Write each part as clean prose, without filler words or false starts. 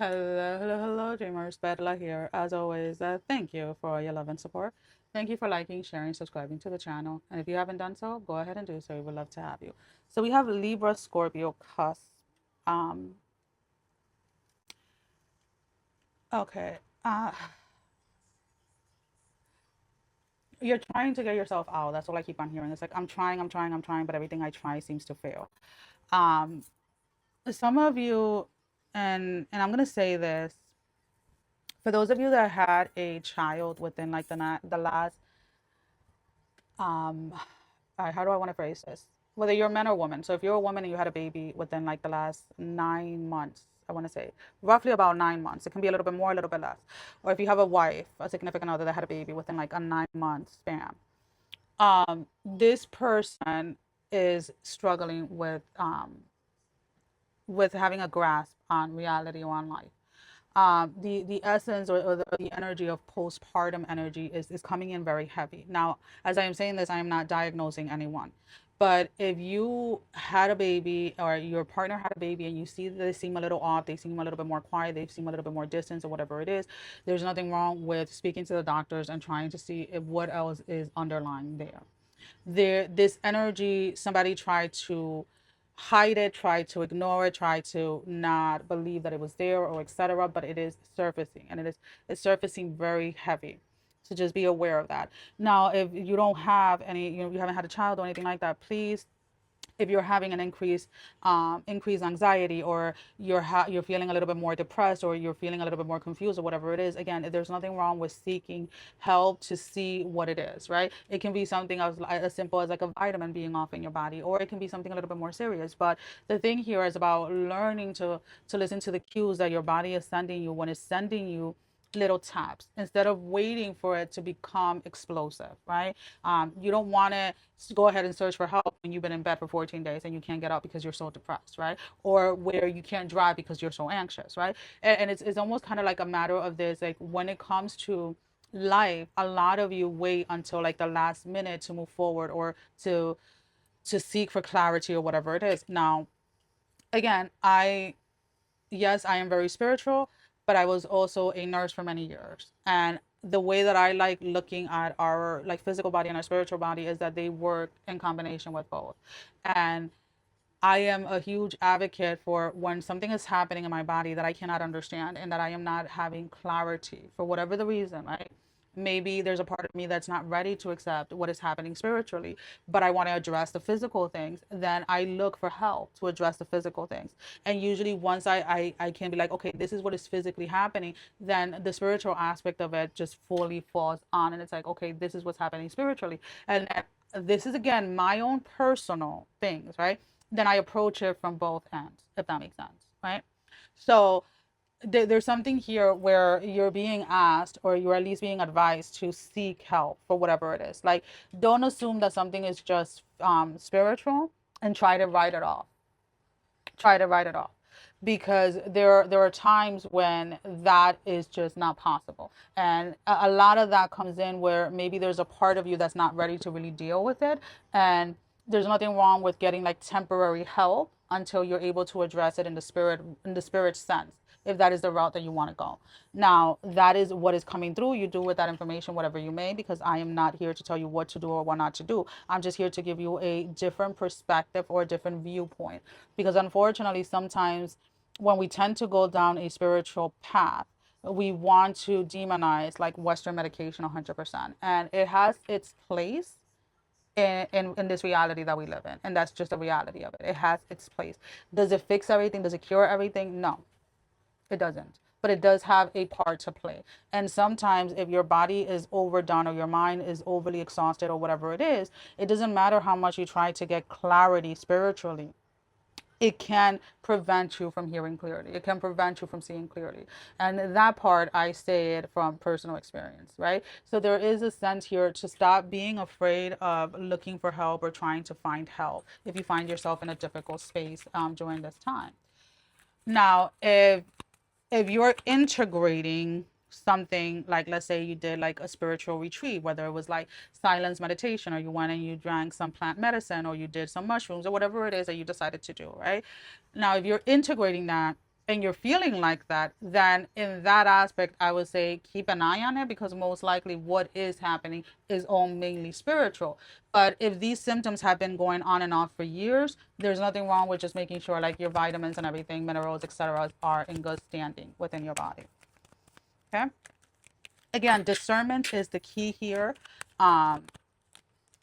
Hello, hello, hello, dreamers. Bedla here. As always, thank you for your love and support. Thank you for liking, sharing, subscribing to the channel. And if you haven't done so, go ahead and do so. We would love to have you. So we have Libra, Scorpio, Cusp. Um, okay. Uh, you're trying to get yourself out. That's all I keep on hearing. It's like I'm trying, but everything I try seems to fail. Um, some of you, and I'm gonna say this for those of you that had a child within like the last um how do I want to phrase this? Whether you're a man or woman. So if you're a woman and you had a baby within like the last 9 months, I want to say roughly about 9 months. It can be a little bit more, a little bit less. Or if you have a wife, a significant other that had a baby within like a 9 month span, this person is struggling with having a grasp on reality or on life. The essence or the energy of postpartum energy is coming in very heavy. Now, as I am saying this, I am not diagnosing anyone. But if you had a baby or your partner had a baby and you see that they seem a little off, they seem a little bit more quiet, they seem a little bit more distant or whatever it is, there's nothing wrong with speaking to the doctors and trying to see if what else is underlying there. This energy, somebody tried to hide it, tried to ignore it, tried to not believe that it was there or etc. But it is surfacing, and it's surfacing very heavy. So just be aware of that. Now, if you don't have any, you haven't had a child or anything like that, please, if you're having an increased anxiety, or you're feeling a little bit more depressed, or you're feeling a little bit more confused, or whatever it is, again, there's nothing wrong with seeking help to see what it is, right? It can be something as simple as like a vitamin being off in your body, or it can be something a little bit more serious. But the thing here is about learning to listen to the cues that your body is sending you when it's sending you little taps, instead of waiting for it to become explosive, right? You don't want to go ahead and search for help when you've been in bed for 14 days and you can't get up because you're so depressed, right? Or where you can't drive because you're so anxious, right? And it's almost kind of like a matter of this, like when it comes to life, a lot of you wait until like the last minute to move forward, or to seek for clarity or whatever it is. Now, again, yes, I am very spiritual, but I was also a nurse for many years. And the way that I like looking at our like physical body and our spiritual body is that they work in combination with both. And I am a huge advocate for when something is happening in my body that I cannot understand and that I am not having clarity for whatever the reason, right? Maybe there's a part of me that's not ready to accept what is happening spiritually, but I want to address the physical things. Then I look for help to address the physical things. And usually, once I can be like, okay, this is what is physically happening, then the spiritual aspect of it just fully falls on. And it's like, okay, this is what's happening spiritually. And this is, again, my own personal things, right? Then I approach it from both ends, if that makes sense, right? So there's something here where you're being asked, or you're at least being advised to seek help for whatever it is. Like, don't assume that something is just spiritual and try to write it off. Try to write it off. Because there are times when that is just not possible, and a lot of that comes in where maybe there's a part of you that's not ready to really deal with it, and there's nothing wrong with getting like temporary help until you're able to address it in the spirit sense, if that is the route that you want to go. Now, that is what is coming through. You do with that information whatever you may, because I am not here to tell you what to do or what not to do. I'm just here to give you a different perspective or a different viewpoint, because unfortunately sometimes when we tend to go down a spiritual path, we want to demonize like Western medication 100%. And it has its place in this reality that we live in. And that's just the reality of it. It has its place. Does it fix everything? Does it cure everything? No, it doesn't. But it does have a part to play. And sometimes if your body is overdone or your mind is overly exhausted or whatever it is, it doesn't matter how much you try to get clarity spiritually, it can prevent you from hearing clearly. It can prevent you from seeing clearly. And that part, I say it from personal experience, right? So there is a sense here to stop being afraid of looking for help or trying to find help if you find yourself in a difficult space during this time. Now, if you're integrating something, like let's say you did like a spiritual retreat, whether it was like silence meditation, or you went and you drank some plant medicine, or you did some mushrooms, or whatever it is that you decided to do, right? Now, if you're integrating that, and you're feeling like that, then in that aspect, I would say keep an eye on it, because most likely what is happening is all mainly spiritual. But if these symptoms have been going on and off for years, there's nothing wrong with just making sure like your vitamins and everything, minerals, etc., are in good standing within your body. Okay. Again, discernment is the key here. Um,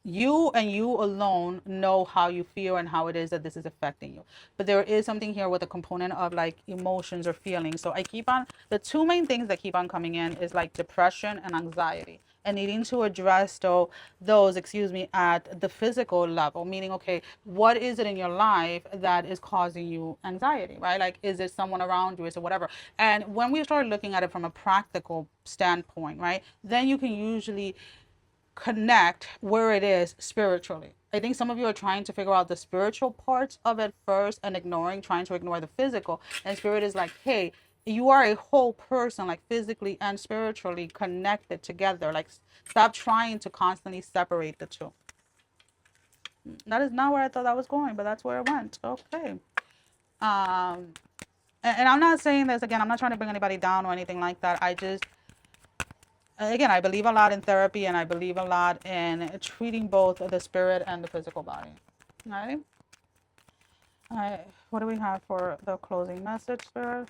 you and you alone know how you feel and how it is that this is affecting you, but there is something here with a component of like emotions or feelings. So I keep on, the two main things that keep on coming in is like depression and anxiety, and needing to address those, excuse me, at the physical level, meaning, okay, what is it in your life that is causing you anxiety, right? Like, is it someone around you, is it whatever? And when we start looking at it from a practical standpoint, right, then you can usually connect where it is spiritually. I think some of you are trying to figure out the spiritual parts of it first and trying to ignore the physical. And spirit is like, hey, you are a whole person, like physically and spiritually connected together. Like, stop trying to constantly separate the two. That is not where I thought that was going, but that's where it went. Okay. And I'm not saying this again, I'm not trying to bring anybody down or anything like that. I just, again, I believe a lot in therapy, and I believe a lot in treating both the spirit and the physical body. All right. All right. What do we have for the closing message, spirit?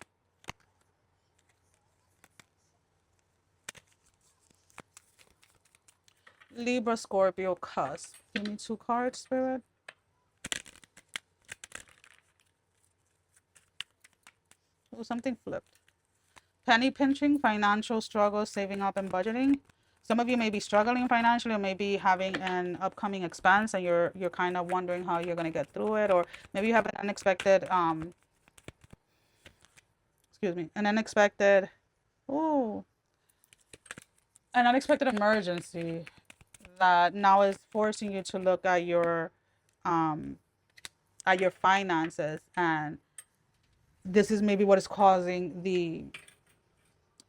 Libra, Scorpio, Cusp. Give me 2 cards, spirit. Oh, something flipped. Penny pinching, financial struggles, saving up and budgeting. Some of you may be struggling financially, or maybe having an upcoming expense, and you're kind of wondering how you're going to get through it, or maybe you have an unexpected an unexpected emergency that now is forcing you to look at your finances, and this is maybe what is causing the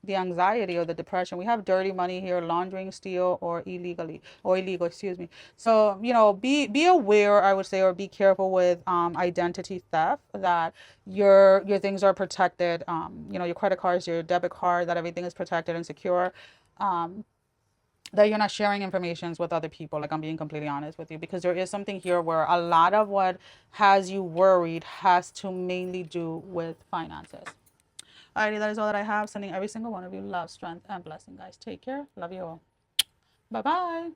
anxiety or the depression. We have dirty money here, laundering, steal, or illegal, excuse me. So, be aware, I would say, or be careful with identity theft, that your things are protected. Your credit cards, your debit card, that everything is protected and secure. That you're not sharing information with other people. Like, I'm being completely honest with you, because there is something here where a lot of what has you worried has to mainly do with finances. Alrighty, that is all that I have. Sending every single one of you love, strength, and blessing, guys. Take care. Love you all. Bye-bye.